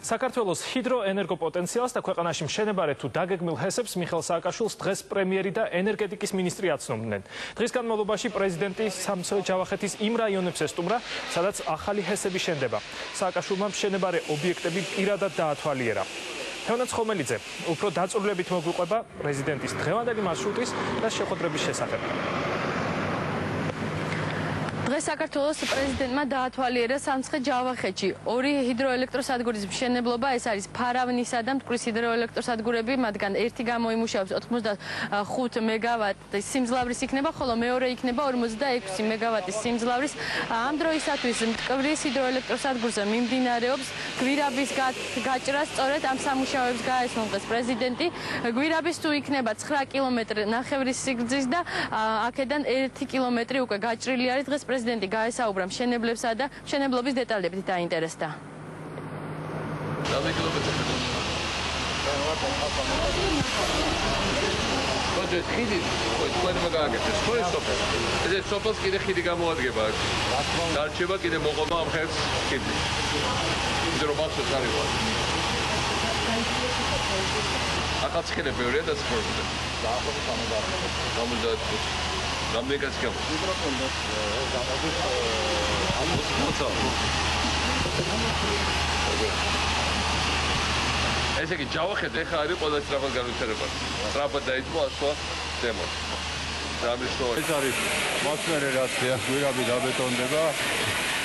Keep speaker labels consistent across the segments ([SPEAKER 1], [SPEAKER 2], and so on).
[SPEAKER 1] საქართველოს ჰიდროენერგოპოტენციალს და ქვეყანაში მშენებარე თუ დაგეგმილ ჰესებს მიხეილ სააკაშვილს დღეს პრემიერი და ენერგეტიკის მინისტრი აცნობდნენ. დღის განმავლობაში პრეზიდენტი სამსო ჯავახეთის იმ რაიონებს ესტუმრა, სადაც ახალი ჰესები შენდება. სააკაშვილმა მშენებარე ობიექტები პირადად დაათვალიერა. თეონაც ხომელიძე უფრო დაწვრილებით მოგვიყვება პრეზიდენტის დღევანდელი მარშრუტის და შეხვედრების შესახებ.
[SPEAKER 2] დღეს საქართველოს პრეზიდენტმა დაათვალიერა სამცხე-ჯავახეთში ორი ჰიდროელექტროსადგურის მშენებლობა. ეს არის ფარავნისა და მტკვრის ჰიდროელექტროსადგურები, მათგან ერთი გამოიმუშავებს 85 მეგავატის სიმძლავრის იქნება, ხოლო მეორე იქნება 46 მეგავატის სიმძლავრის. ამ დროისათვის მტკვრის ჰიდროელექტროსადგურზე მიმდინარეობს გვირაბის გაჭრა. სწორედ ამ სამუშაოებს გაესმო დღეს პრეზიდენტი. გვირაბის თუ იქნება 9 კილომეტრი ნახევრის სიგრძის და აქედან 1 კილომეტრი უკვე გაჭრილი არის. დღეს პრეზიდენტი გაესაუბრა მშენებლებსა და მშენებლობის დეტალებით დაინტერესდა.
[SPEAKER 3] ეს სოფელს კიდე ხიდი გამოადგება. დარჩება კიდე მოყოლა ამ ხერხს ხიდი. რომ ახლა არის. აკაცხელე ბევრია და ცხოვრობენ. დაახლოებით 70. Ramdegas kam. ესე იგი ჯავახეთი ახლა არის ყველა სწრაფად განვითარება. სწრაფად დაიწყო ასვა დემო. ეს
[SPEAKER 4] არის მასმერე რაცია, გვირაბი დაბეტონდება.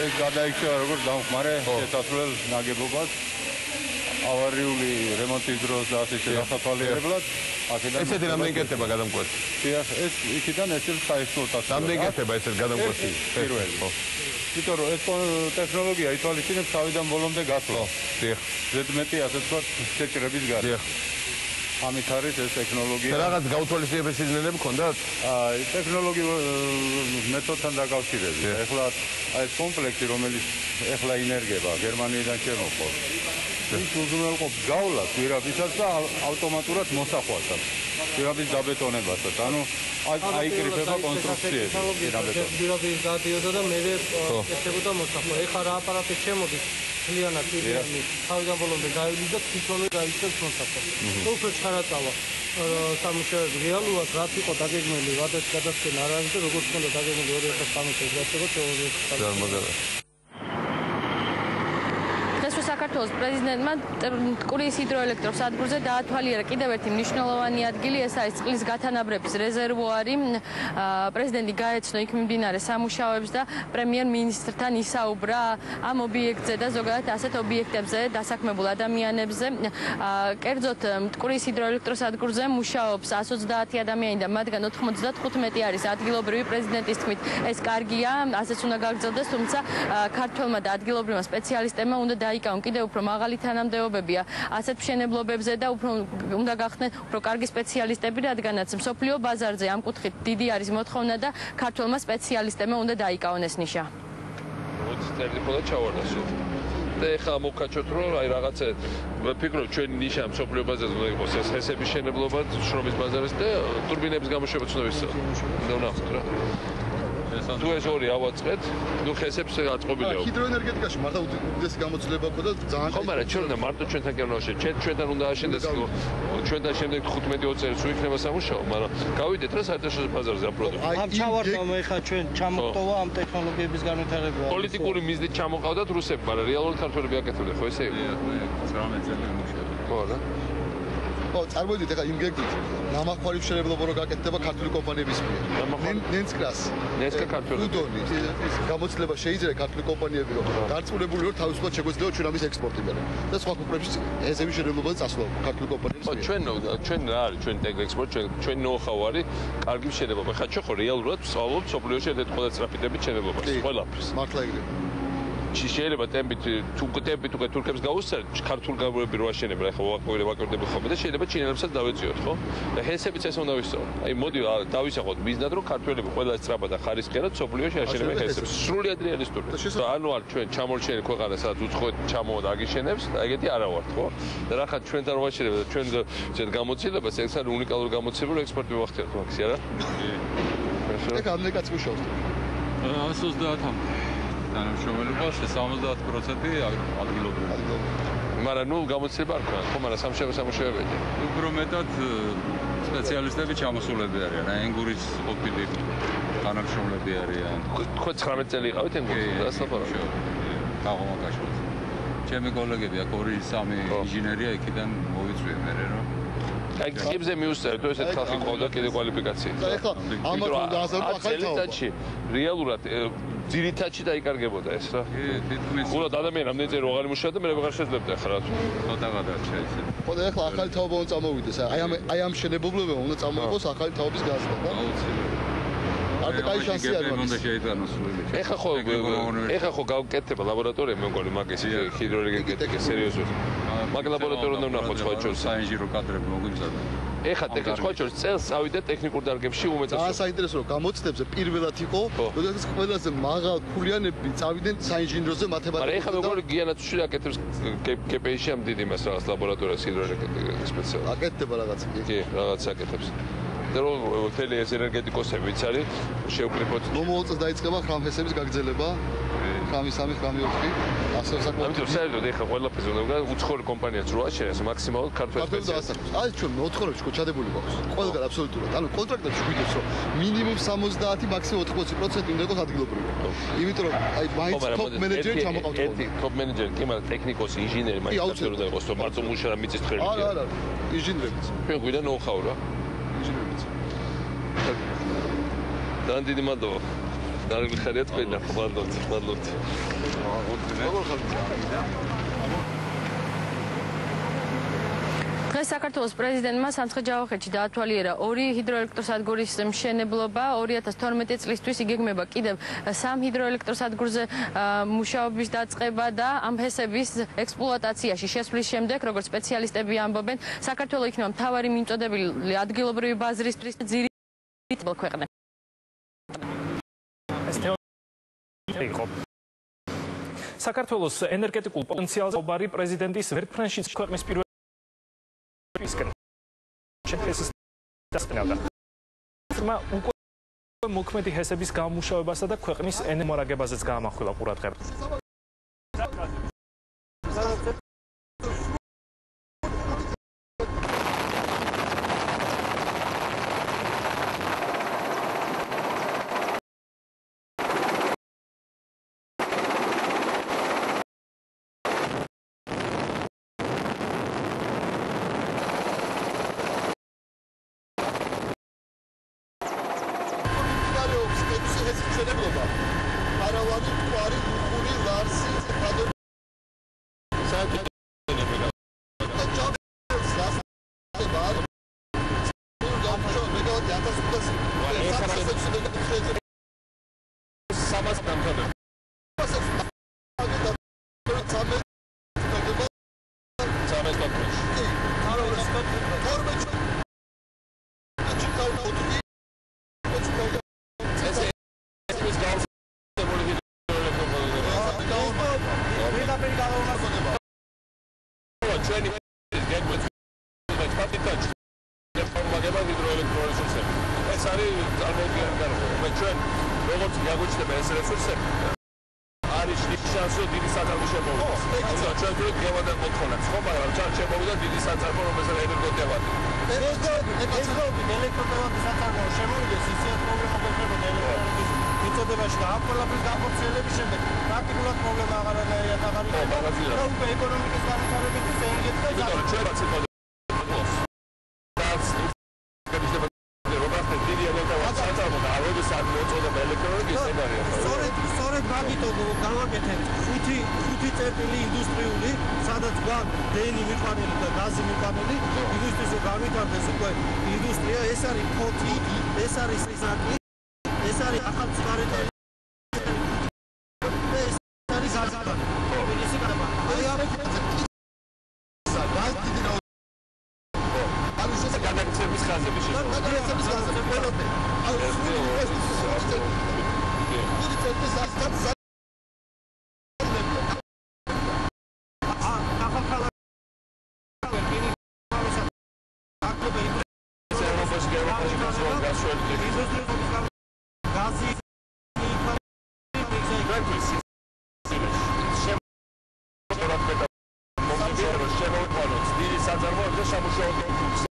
[SPEAKER 4] ეს გადაიქცევა როგორც დამხმარე შესასვლელ ნაგებობას. ავარიული რემონტის დროს და ასე შესაძლებლად
[SPEAKER 3] ესეთი რამდენი კეთება გადამკვეთი?
[SPEAKER 4] დიახ, ეს იქიდან ესეთ საექსპლუატაციო.
[SPEAKER 3] რამდენი კეთება ესეთ გადამკვეთი?
[SPEAKER 4] პირველი. იმიტომ რომ ეს ტექნოლოგია ითვალისწინებს თავიდან ბოლომდე გასვლა.
[SPEAKER 3] დიახ.
[SPEAKER 4] ზედმეტი ასე ვთქვათ შეჭრების გარდა.
[SPEAKER 3] დიახ.
[SPEAKER 4] ამით არის ეს ტექნოლოგია.
[SPEAKER 3] რაღაც გაუთვალისწინების სიზნელები ქონდათ?
[SPEAKER 4] ტექნოლოგიურ მეთოდთან დაკავშირებით. ეხლა ეს კომპლექტი რომელიც ეხლა ინერგება გერმანიიდან შემოყავს. ის უზრუნველყოფს გავლას გვირაბისაც და ავტომატურად მოსახვასაც. გვირაბის დაბეტონებასაც. ანუ აიკრიფება კონსტრუქციები.
[SPEAKER 5] გვირაბის გადიოდა და მე ესებოდა მოსახვა. ეხლა რა აპარატი შემოდის ძალიანად პირიანი თავიდან ბოლომდე გაივლის და თვითონვე გაიქცევს მოსახვას. უფრო ჩარაწავა სამუშაოები რეალურად რაც იყო დაგეგმილი, რადგან გადასცემა არ არის და როგორც უნდა დაგეგმილი 2015 წელს გასაგებია
[SPEAKER 2] საქართველოს პრეზიდენტმა მტკვრის ჰიდროელექტროსადგურზე დაათვალიერა კიდევ ერთი მნიშვნელოვანი ადგილი, ეს არის წყლის გათანაბრების რეზერვუარი. პრეზიდენტი გაეცნო იქ მიმდინარე სამუშაოებს და პრემიერ-მინისტრთან ისაუბრა ამ ობიექტზე და ზოგადად ასეთ ობიექტებზე დასაქმებულ ადამიანებზე. კერძოდ მტკვრის ჰიდროელექტროსადგურზე მუშაობს 130 ადამიანი და მათგან 95 არის ადგილობრივი. პრეზიდენტის თქმით ეს კარგია, ასეც უნდა გაგრძელდეს, თუმცა ქართველმა და ადგილობრივმა სპეციალისტებმა უნდა დაიკავონ კიდევ უფრო მაღალი თანამდებობებია ასეთ მშენებლობებზე და უნდა გახდნენ უფრო კარგი სპეციალისტები, რადგანაც მსოფლიო ბაზარზე ამ კუთხით დიდი არის მოთხოვნა და ქართველმა სპეციალისტებმა უნდა დაიკავონ ეს ნიშა.
[SPEAKER 3] და ეხლა მოვკაჩოთ რომ აი რაღაცა ვფიქრობ ჩვენ ნიშა მსოფლიო ბაზარზე უნდა იყოს ეს ჰესების მშენებლობა შრომის ბაზარზე და ტურბინების გამოშვება უნდა ვიცოდეთ. და ვნახოთ რა. თუ ეს ორი ავაწყეთ, ნუ ჰესებს აწყობილია.
[SPEAKER 6] ჰიდროენერგეტიკაში მართლა უდიდესი გამოცდილება ქონდა ძალიან.
[SPEAKER 3] ხო, მაგრამ ჩვენ და მარტო ჩვენთან კი არ უნდა შევჩეთ, ჩვენთან უნდა აშენდეს ჩვენთან შემდეგ 15-20 წელს თუ იქნება სამუშაო, მაგრამ გავიდეთ რა საერთაშორისო ბაზარზე ამ პროდუქტს.
[SPEAKER 5] ამ ჩავარდა მე ხა ჩვენ ჩამოყტოვა ამ ტექნოლოგიების განვითარება.
[SPEAKER 3] პოლიტიკური მიზნით ჩამოყავდათ რუსები, მაგრამ რეალურად ქართველები აკეთებდნენ, ხო ესე?
[SPEAKER 4] 19 წელი მუშაობენ.
[SPEAKER 3] ხო რა.
[SPEAKER 6] ხო, წარმოვიდეთ ახლა იმ გეგმით. ნამახვარი მშენებლობა რო გაკეთდება ქართული კომპანიების მიერ. ნენსკრას.
[SPEAKER 3] ნენსკრა ქართული.
[SPEAKER 6] უდონი. ის გამოცდილება შეიძლება ქართული კომპანიები რო დარწმუნებული რომ თავისუფლად შეგვეძლება ჩვენ ამის ექსპორტი. და სხვა ქვეყნებში ესები მშენებლობა წასვლა ქართული კომპანიების მიერ.
[SPEAKER 3] ჩვენ რა არის ჩვენ ტექ ექსპორტ ჩვენ ნოუ-ჰაუ არის კარგი მშენებლობა. ხა ჩვენ ხო რეალურად ვსწავლობთ სოფლიოში ერთ-ერთ ყველა სწრაფიტებით მშენებლობას. ყველაფერს.
[SPEAKER 6] მართლა ეგრეა.
[SPEAKER 3] შეიძლება ტემპით უკვე თურქებს გაუსწრეთ ქართულ გამრები რო აშენებენ, ახლა ვაკვირდები ხოლმე და შეიძლება ჩინელებსაც დავეწიოთ, ხო? და ჰესებიც ეს უნდა ვისწავლოთ. აი მოდი დავისახოთ მიზნად რომ ქართველები ყველა სწრაფად და ხარისხიერად სოფლიოში აშენებენ ჰესებს. სრულიად რეალისტური. ანუ არ ჩვენ ჩამორჩენილი ქვეყანა სადაც უცხოეთ ჩამოვა და აგიშენებს, და ეგეთი არა ვართ, ხო? და რახან ჩვენთან რომ აშენებენ და ჩვენ ზედ გამოცდილებას ეს არის უნიკალური გამოცდილება რომ ექსპორტი ვახდეთ მაგის არა?
[SPEAKER 6] ეგ ამნეკაც მუშაობს.
[SPEAKER 4] 130-მდე. თანამშრომლობა 70% ადგილობრივი.
[SPEAKER 3] მაგრამ ნუ გამოცდილება არ ქონდა, ხო, მაგრამ სამუშაოებია.
[SPEAKER 4] უფრო მეტად სპეციალისტები ჩამოსულები არიან, ენგურის ყოფილი თანამშრომლები არიან.
[SPEAKER 3] თქვენ 19 წელი იყავით ენგურში, დასაფარავი.
[SPEAKER 4] გაღომაკაშოთ. ჩემი კოლეგები აქ 2-3 ინჟინერია იქიდან მოვიწვიე მე რომ
[SPEAKER 3] აი გიბზე მიუსწრეთ თუ ესეთ ხალხი ყავდა კიდე კვალიფიკაციით.
[SPEAKER 6] და ეხლა ამათ უნდა აზრდო ახალი თაობა.
[SPEAKER 3] რეალურად ძირითადში დაიკარგებოდა ეს რა.
[SPEAKER 4] თითქმის
[SPEAKER 3] უბრალოდ ადამიანი რამდენი წელი აღარ იმუშავა და მე ვეღარ შეძლებდა ახლა რა.
[SPEAKER 4] ცოტა გადარჩა ესე.
[SPEAKER 6] ხო და ეხლა ახალი თაობა უნდა წამოვიდეს. აი ამ შენებობლებმა უნდა წამოიღოს ახალი თაობის გაზრდა და არ კაი შანსი არ
[SPEAKER 4] უნდა
[SPEAKER 6] მაქვს.
[SPEAKER 4] შეიტანოს სული.
[SPEAKER 3] ეხა ხო გავკეთება ლაბორატორია მე მგონი მაგის ჰიდროელექტრიკის სერიოზულად. მაგ ლაბორატორია უნდა ვნახოთ სხვა შორის
[SPEAKER 4] საინჟინრო კადრები მოგვიწოდა.
[SPEAKER 3] ეხა სხვა შორის წელს წავიდა ტექნიკურ დარგებში უმეტესად.
[SPEAKER 6] და საინტერესო რომ გამოცდებზე პირველად იყო, როდესაც ყველაზე მაღალ ქულიანები წავიდნენ საინჟინროზე
[SPEAKER 3] მაგრამ ეხა
[SPEAKER 6] მათემატიკაზე.
[SPEAKER 3] მეგონი გიანაც უშვილე აკეთებს KPI-ში ამ დიდ იმას რაღაც ლაბორატორიას ჰიდროელექტრიკის სპეციალისტი.
[SPEAKER 6] აკეთდება რაღაცა კი.
[SPEAKER 3] კი, რაღაც აკეთებს. და რომ მთელი ეს ენერგეტიკოსები ვიც არის, შევკრიფოთ.
[SPEAKER 6] მომავალ წელს დაიწყება ხრამფესების გაგრძელება. ხრამი 3, ხრამი 4. ასე საკუთარ.
[SPEAKER 3] ამიტომ საერთოდ ეხა ყველაფერზე უნდა უცხოური კომპანიაც როა შეეს მაქსიმალურად ქართველ სპეციალისტებს.
[SPEAKER 6] აი ჩვენ მოთხოვნებში ხო ჩადებული გვაქვს. ყველგან აბსოლუტურად. ანუ კონტრაქტებში გვიდეს რომ მინიმუმ 70, მაქსიმუმ 80% უნდა იყოს ადგილობრივი. იმიტომ რომ აი მაინც ტოპ მენეჯერი ჩამოყავთ.
[SPEAKER 3] ერთი ტოპ მენეჯერი კი, მაგრამ ტექნიკოსი, ინჟინერი მაინც ქართველი უნდა იყოს, რომ მარტო მუშაობა მიწის თხელი კი.
[SPEAKER 6] არა, ინჟინერებიც.
[SPEAKER 3] ჩვენ გვიდა ნოუ-ჰაუ რა.
[SPEAKER 6] ინჟინერებიც.
[SPEAKER 3] ძალიან დიდი მადლობა. დარგი ხარიათ თქვენ, მადლობთ.
[SPEAKER 6] როგორ ხართ?
[SPEAKER 2] დღეს საქართველოს პრეზიდენტმა სამცხე-ჯავახეთში დაათვალიერა 2 ჰიდროელექტროსადგურის მშენებლობა. 2012 წლისთვის იგეგმება კიდევ 3 ჰიდროელექტროსადგურზე მუშაობის დაწყება და ამ ჰესების ექსპლუატაციაში შესვლის შემდეგ, როგორც სპეციალისტები ამბობენ, საქართველოს იქნება მთავარი მიმწოდებელი ადგილობრივი ბაზრისთვის ძირითადი ქვეყნა.
[SPEAKER 1] საქართველოს ენერგეტიკულ პოტენციალზე უბარი პრეზიდენტის ვერტფრენშიც ქვეყნის პირველი ისკენ შეფესის დასწრება. უკვე მოქმედი ჰესების გამომუშავებასა და ქვეყნის ენერგომარაგებაზეც გაამახვილა ყურადღება.
[SPEAKER 3] შემოვიყვანოთ დიდი საწარმოები და სამუშაო კონკურსი.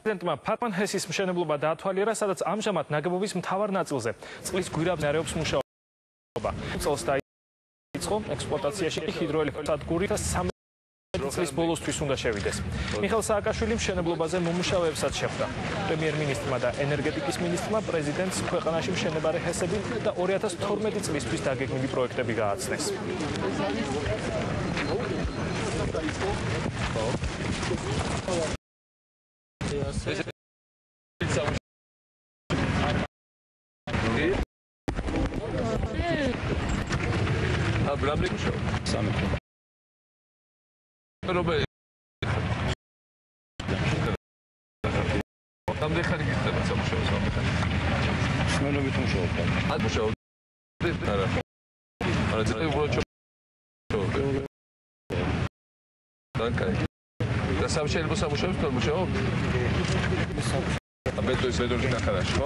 [SPEAKER 1] პრეზიდენტმა ფარმან ჰესის მშენებლობა დაათვალიერა, სადაც ამჟამად ნაგებობის მთავარ ნაწილზე წყლის გვირაბი არეობს მუშაობა. წელს დაიწყო ექსპლუატაციაში ჰიდროელექტროსადგური და 13 წლის ბოლოსთვის უნდა შევიდეს. მიხეილ სააკაშვილი მშენებლობაზე მომუშავეებსაც შეხვდა. პრემიერ-მინისტრმა და ენერგეტიკის მინისტრმა პრეზიდენტს ქვეყანაში მშენებარე ჰესები და 2012 წლისთვის დაგეგმილი პროექტები გააცნეს.
[SPEAKER 3] სამშენებლო სამუშაოებს თვითონ მუშაობ? ბეტონის ნახარაში, ხო?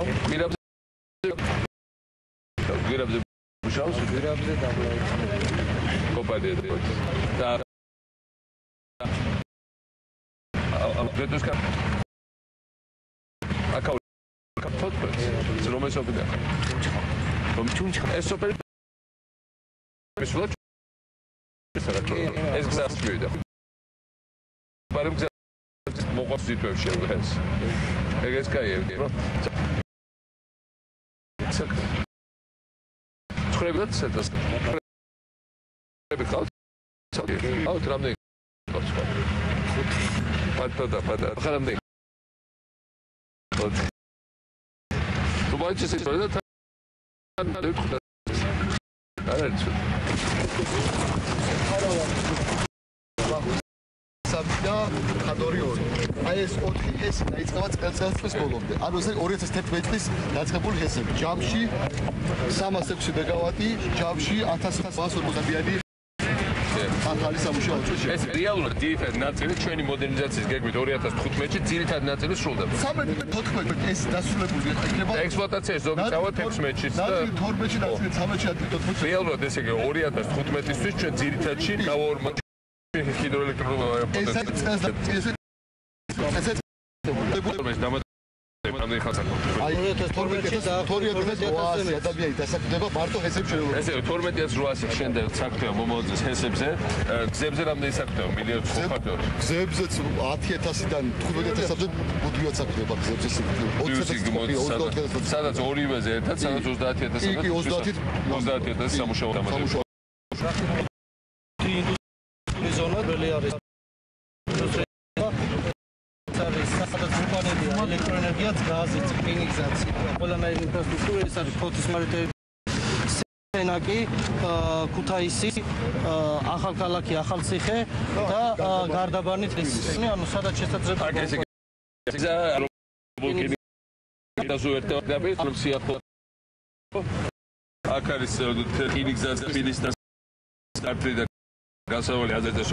[SPEAKER 3] გვირაბზე მუშაობს? გვირაბზე კომპანია და ბეტონის აკაუნტი რომეს ოფიდა? რომ ჩუნჩა ეს ოფერი ეს გზას მივიდა. Barım güzel moqas zitmem şey bu hens. Egez kayır. Çıkırabilir misin? Çıkırabilir misin? Al tramda. Patada. Bakalım ne? Bu bahçe sesi böyle de evet.
[SPEAKER 6] და ხადორიორი. აი ეს 4 ჰესი დაიწყება წელს ბოლომდე. ანუ ეს 2011 წლის დაწყებული ჰესები. ჯამში 306 მეგავატი, ჯამში 1540-იანი ახალი სამუშაო წესი.
[SPEAKER 3] ეს რეალურად ძირითადად ნაწილი ჩვენი მოდერნიზაციის გეგმით 2015-ში ძირითადად ნაწილი სრულდება.
[SPEAKER 6] 13-14 ეს დასრულებული იქნება.
[SPEAKER 3] ექსპლუატაციაში ზოგი წავა 16-ში და
[SPEAKER 6] 12-ში და 13-ში და 14-ში.
[SPEAKER 3] რეალურად ესე იგი 2015-ისთვის ჩვენ ძირითადში გავორმო ჰიდროელექტროპოტენციალს ამდენი ხალხი.
[SPEAKER 6] აი 2012-ში ადამიანი დასაქმდება მარტო ჰესებს შეიძლება.
[SPEAKER 3] ესე 12800 შენდა საქმეა მომავალ ჰესებზე, გზებზე რამდენი საქმეა? მილიარდ ხოხატო.
[SPEAKER 6] გზებზეც 10000-დან 15000-ზე მუდმივად საქმეა გზებზე სიკვდილი. 20
[SPEAKER 3] სადაც ორივეზე ერთად, სადაც 30000-ზე.
[SPEAKER 6] კი
[SPEAKER 3] 30000 სამუშაო დამატება.
[SPEAKER 5] ზონა ბელი არის ელექტროენერგიაც, გაზი, წიგნი, გზაც, ყველანაირი ინფრასტრუქტურა ეს არის ფოთის მარკეტი ენაკი, ქუთაისი, ახალქალაქი, ახალციხე და გარდაბანი წესი. ანუ სადაც შესაძლებელი
[SPEAKER 3] აქ არის რკინიგზა თბილისის და სტარტიდან გასავალი აზერზე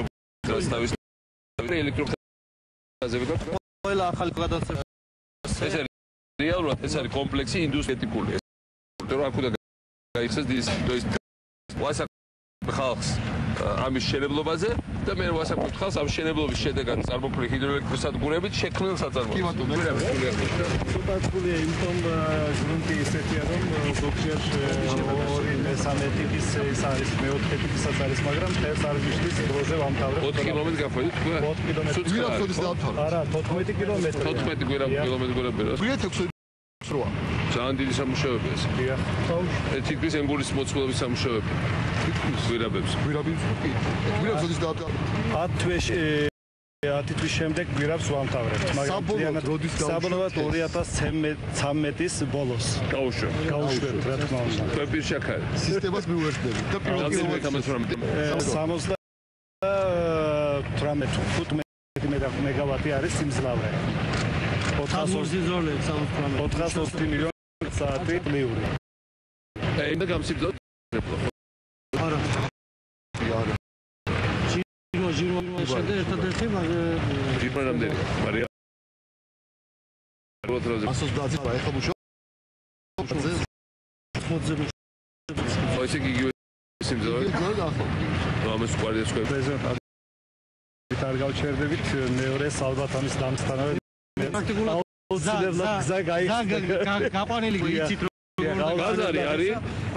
[SPEAKER 3] შესაძლებელი ელექტროგაზები გვაქვს.
[SPEAKER 5] ყველა ახალი გადაცემა
[SPEAKER 3] ეს არის რეალურად ეს არის კომპლექსი ინდუსტრიეტიკული. იმიტომ რომ აქ უნდა გაიხსნას ის ვასაკუთრებთ ხალხს ამის შენებლობაზე და მე ვასაკუთრებთ ხალხს ამ შენებლობის შედეგად წარმოქმნილი ჰიდროელექტროსადგურებით შექმნილ საწარმოებს.
[SPEAKER 7] ცოტა რთულია, იმიტომ გრუნტი ისეთია, რომ ზოგჯერ 2-3 ტიპის ის არის, მე-4 ტიპისაც არის, მაგრამ ეს არის მისთვის დროზე ვამთავრებ.
[SPEAKER 3] 4 კილომეტრი გახვედით თქვა?
[SPEAKER 7] 4 კილომეტრი.
[SPEAKER 6] გვირაბს დავთავრე.
[SPEAKER 7] არა, 14 კილომეტრი.
[SPEAKER 3] 14 კილომეტრი გვირაბს.
[SPEAKER 6] გვირაბ 6 როა.
[SPEAKER 3] ძალიან დიდი სამუშაოებია ეს.
[SPEAKER 7] დიახ.
[SPEAKER 3] თითქმის ენგურის მოწყობილობის სამუშაოები. გვირაბებს.
[SPEAKER 6] გვირაბის კი. გვირაბს ოდის დავთავრე.
[SPEAKER 7] 10 თვის შემდეგ გვირაბს ვამთავრებთ, მაგრამ საბოლოოდ 2013-ის ბოლოს გავუშვებთ, რა თქმა უნდა.
[SPEAKER 3] პეპირშაქარი.
[SPEAKER 6] სისტემას მიუერთდები და პირველ კილომეტრს
[SPEAKER 7] 18 მეგავატი არის სიმძლავრე. 420 მილიონი საათი პლიური.
[SPEAKER 3] და გამსიბლოთ.
[SPEAKER 5] არა. ჟირო შედა ერთადერთი
[SPEAKER 3] ჯიპრამდე მარია.
[SPEAKER 6] 120 ეხლა მუშაობ.
[SPEAKER 3] ოიცი გიგივე სიმძლავრე. ამას ყვარდა სხვა.
[SPEAKER 7] პრეზიდენტ არ გავჩერდებით მეორე სალბათანის დამსწრებად. პრაქტიკულად გზა გაიხსნა.
[SPEAKER 5] გაყვანილი გიცით
[SPEAKER 3] გაზარი არის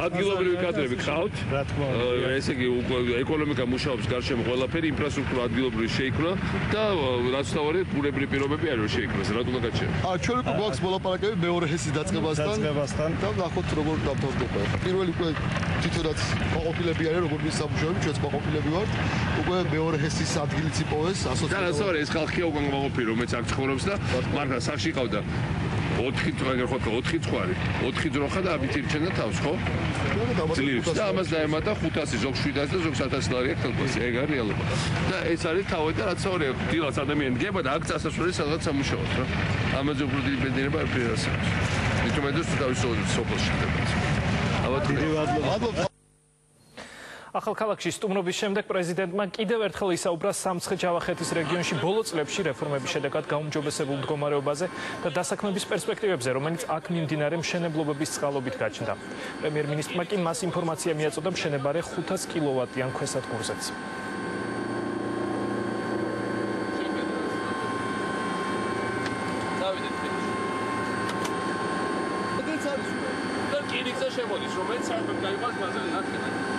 [SPEAKER 3] ადგილობრივი კადრები გყავთ.
[SPEAKER 7] რა თქმა უნდა.
[SPEAKER 3] ესე იგი ეკონომიკა მუშაობს გარშემო ყველაფერი, ინფრასტრუქტურა ადგილობრივი შეიქმნა და რაც თავარი ბუნებრივი პირობები არის რომ შეიქმნას. რა თქმა უნდა გაჩერდა.
[SPEAKER 6] ჩვენ უკვე გვაქვს მოლაპარაკები მეორე ჰესის დაწყებასთან და ნახოთ როგორ დავთავრდება. პირველი უკვე თვითონაც მოყოფილები არის როგორ მის სამუშაოები, ჩვენც მოყოფილები ვართ. უკვე მეორე ჰესის ადგილიც იპოვეს ასოციაცია.
[SPEAKER 3] და რა ის ხალხია უკვე მოყოფილი რომელიც აქ ცხოვრობს და მართლა სახში ყავდა 4 წვარი, 4 ძროხა და ამით ირჩენდა თავს, ხო? ძლივს და ამას დაემატა 500, ზოგ 700 და ზოგ 1000 ლარი აქ თელფასი, ეგ არის რეალობა. და ეს არის თავი და რაც ორი დილას ადამიანი გება და აქ წასასვლელი სადღაც სამუშაოთ, რა. ამაზე უფრო დიდი ბედნიერება არ ფერას აქვს. იმიტომ რომ თავის სოფელში ხდება. ალბათ
[SPEAKER 6] მადლობა.
[SPEAKER 1] ახალქალაქში სტუმრობის შემდეგ პრეზიდენტმა კიდევ ერთხელ ისაუბრა სამცხე-ჯავახეთის რეგიონში ბოლო წლებში რეფორმების შედეგად გაუმჯობესებულ მდგომარეობაზე და დასაქმების პერსპექტივებზე, რომელიც აქ მიმდინარე მშენებლობების წყალობით გაჩნდა. პრემიერ-მინისტრმა კი მას ინფორმაცია მიაწოდა მშენებარე 500 კილოვატიან ქვესადგურზეც.
[SPEAKER 3] რკინიგზა შემოდის, რომელიც საერთოდ გაიყვანს ბაზარზე, რა თქმა უნდა.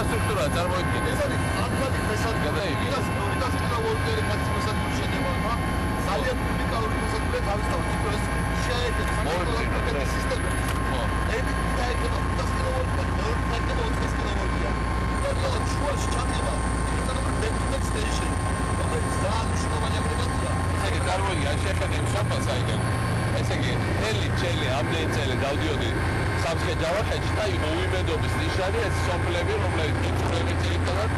[SPEAKER 3] სტრუქტურა წარმოიდგინე.
[SPEAKER 6] ეს არის ათვალი ფესადები. 200 კილოვატიანი მათემატიკის შედება. ძალიან უნიკალური ფესადები თავის თავის პრეს შეერთებს მოვიწყდეთ სისტემას. ხო. ეს დაიწყება 500 კილოვატიანი, 220 კილოვატია. და შუაში ჩადება. დეპუტატ სტეიშენ. რომელიც ძალიან მნიშვნელოვანი ბრიგადაა.
[SPEAKER 3] ესე წარმოიდგინე, შეხედეთ საფას აიგენ. ესე იგი, ელი ამდენი წელი დავდიოდი სამცხე-ჯავახეთში და მოუიმედობის ნიშანი ეს სოფლები, რომლებიც მიწურებით იქნებათ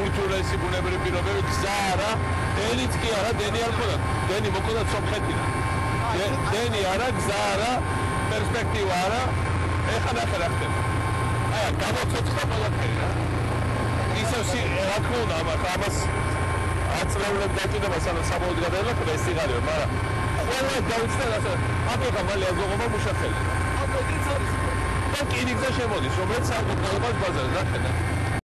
[SPEAKER 3] ურთულესი ბუნებრივი პირობები, გზა არა, დენიც კი არა, დენი არ მქონდათ, დენი მოქონდათ სომხეთიდან. დენი არა, გზა არა, პერსპექტივა არა, ეხლა ნახე რა ხდება. აი, გამოცოცხლა ყველაფერი რა. ისევ რა თქმა უნდა, ამას აწლევლებ დაჭირდება საბოლოოდ გადაელახება ეს სიგარები, მაგრამ ყველა დაუჩნდა ასე, აფრიკა მალე აზოგობა მუშახელი. და რკინიგზა შემოდის, რომელიც საკუთრებას ბაზარზე, რა ხედავ?